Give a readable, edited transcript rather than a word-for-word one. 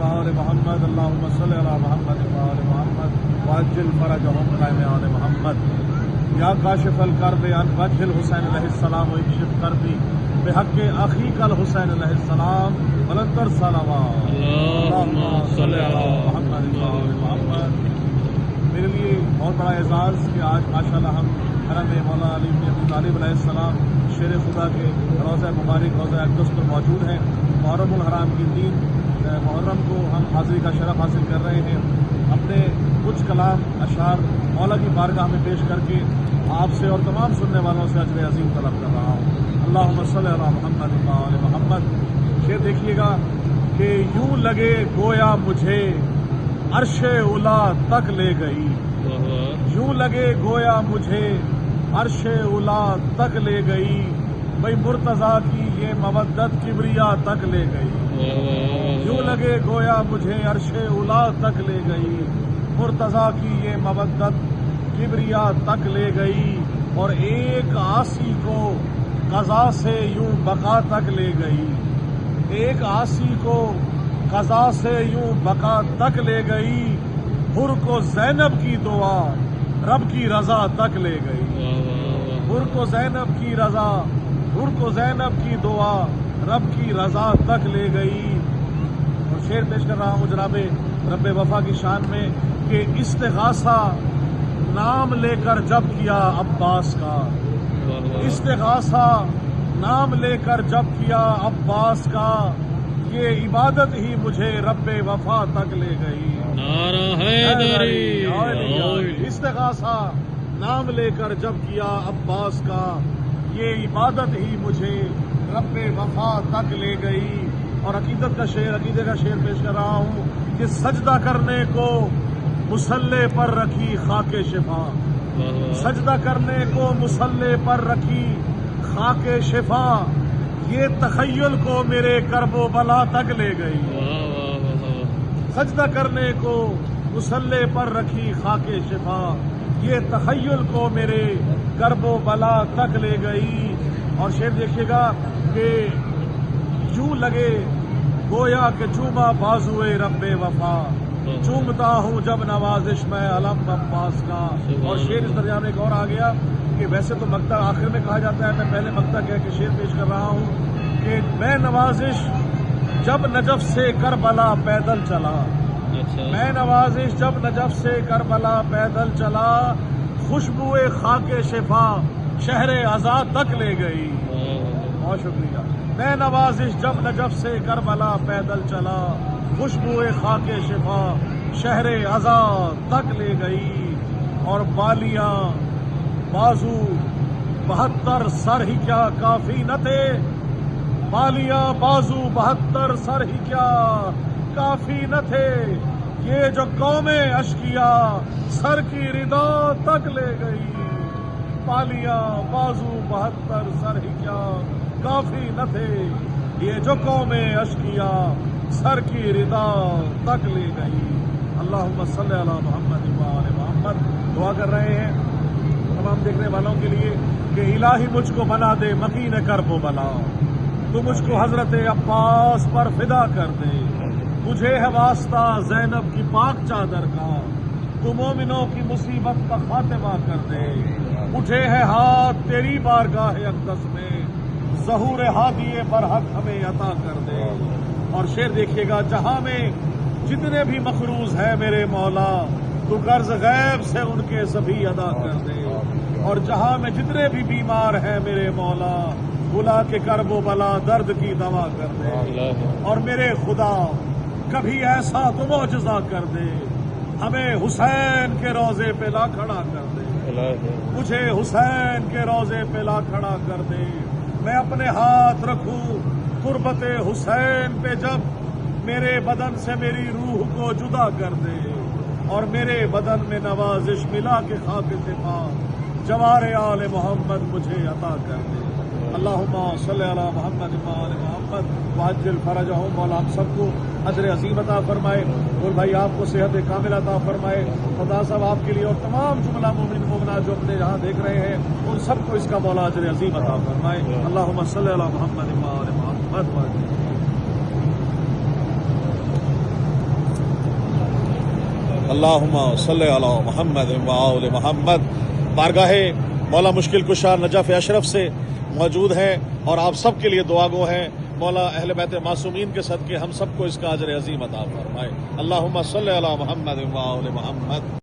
وآل محمد اللهم صل على محمد وآل محمد وعجل فرجهم قائم آل محمد یا کاشف الکرب عن وجه الحسین علیہ السلام واکشف کربی بحق اخیک الحسین علیہ السلام ولنتر صلوات اللہم صل علی محمد وآل محمد۔ میرے لیے بہت بڑا اعزاز کہ آج ماشاءاللہ ہم حرم مولا علی بن ابی طالب علیہ السلام شیر خدا کے روضہ مبارک روضہ اقدس پر موجود ہیں۔ محرم الحرام کی دین محرم کو ہم حاضری کا شرف حاصل کر رہے ہیں۔ اپنے کچھ کلام اشعار مولا کی بارگاہ میں پیش کر کے آپ سے اور تمام سننے والوں سے اجر عظیم طلب کر رہا ہوں۔ اللہم صلی علی محمد وآل محمد۔ شعر دیکھیے گا کہ یوں لگے گویا مجھے عرش اولا تک لے گئی، یوں لگے گویا مجھے عرش اولا تک لے گئی، بھئی مرتضیٰ کی یہ مودت کبریا تک لے گئی، یوں لگے گویا مجھے عرش اولا تک لے گئی، مرتضیٰ کی یہ مودت کبریا تک لے گئی، اور ایک عاصی کو قضا سے یوں بقا تک لے گئی، ایک عاصی کو قضا سے یوں بقا تک لے گئی، حر کو زینب کی دعا رب کی رضا تک لے گئی، حر کو زینب کی رضا، حر کو زینب کی دعا رب کی رضا تک لے گئی۔ اور شعر پیش کر رہا ہوں جناب رب وفا کی شان میں کہ استغاثہ نام لے کر جب کیا عباس کا، استغاثہ نام لے کر جب کیا عباس کا، یہ عبادت ہی مجھے رب وفا تک لے گئی۔ نعرہ حیدری، استغاثہ نام لے کر جب کیا عباس کا، یہ عبادت ہی مجھے رب وفا تک لے گئی۔ اور عقیدت کا شعر، عقیدے کا شعر پیش کر رہا ہوں کہ سجدہ کرنے کو مصلے پر رکھی خاک شفا، سجدہ کرنے کو مصلے پر رکھی خاک شفا، یہ تخیل کو میرے کرب و بلا تک لے گئی، سجدہ کرنے کو مصلے پر رکھی خاک شفا، یہ تخیل کو میرے کرب و بلا تک لے گئی۔ اور شعر دیکھیے گا کہ یوں لگے گویا کہ چوما بازوئے رب وفا، چومتا ہوں جب نوازش میں علم عباس کا۔ اور شعر اس درجہ میں ایک اور آ گیا کہ ویسے تو مقطع آخر میں کہا جاتا ہے، میں پہلے مقطع کہہ کے شعر پیش کر رہا ہوں کہ میں نوازش جب نجف سے کربلا پیدل چلا، میں نوازش جب نجف سے کربلا پیدل چلا، خوشبوئے خاک شفا شہر عزا تک لے گئی۔ بہت شکریہ۔ میں نوازش جب نجف سے کربلا پیدل چلا، خوشبوئے خاک شفا شہر عزا تک لے گئی، اور بالیاں بازو 72 سر ہی کیا کافی نہ تھے، بالیاں بازو 72 سر ہی کیا کافی نہ تھے، یہ جو قوم اشکیا سر کی ردا تک لے گئی، بالیاں بازو 72 سر ہی کیا کافی نہ تھے، یہ جو قوم اشکیا سر کی ردا تک لے گئی۔ اللہم صلی علی محمد وآل محمد۔ دعا کر رہے ہیں تمام دیکھنے والوں کے لیے کہ الہی مجھ کو بنا دے مکین کرب و بلا، تو مجھ کو حضرت عباس پر فدا کر دے، مجھے ہے واسطہ زینب کی پاک چادر کا، تو مومنوں کی مصیبت کا خاتمہ کر دے، مجھے ہے ہاتھ تیری بارگاہ اقدس میں، ظہور ہادی برحق ہمیں عطا کر دے۔ اور شعر دیکھیے گا جہاں میں جتنے بھی مقروض ہیں میرے مولا، تو قرض غیب سے ان کے سبھی ادا کر دے، اور جہاں میں جتنے بھی بیمار ہیں میرے مولا، بلا کے کرب و بلا درد کی دوا کر دے، اور میرے خدا کبھی ایسا تو معجزہ کر دے، ہمیں حسین کے روضے پہ لا کھڑا کر دے، مجھے حسین کے روضے پہ لا کھڑا کر دے، میں اپنے ہاتھ رکھوں قربت حسین پہ جب میرے بدن سے میری روح کو جدا کر دے، اور میرے بدن میں نوازش ملا کے خاک شفا جوار آل محمد مجھے عطا کر دے۔ اللہم صلی علی محمد وآل محمد وعجل فرجہم۔ مولا ہم سب کو اجر عظیم عطا فرمائے، اور بھائی آپ کو صحت کامل عطا فرمائے۔ خدا صاحب آپ کے لیے اور تمام جملہ مومن مومنات جو اپنے یہاں دیکھ رہے ہیں ان سب کو اس کا مولا اجر عظیم عطا فرمائے۔ اللہم صلی علی محمد وآل محمد وعجل اللہم صلی علی محمد و آل محمد. بارگاہ مولا مشکل کشا نجف اشرف سے موجود ہیں اور آپ سب کے لیے دعا گو ہیں. مولا اہل بیت معصومین کے صدقے ہم سب کو اس کا اجر عظیم عطا فرمائے. اللہم صلی علی محمد و آل محمد.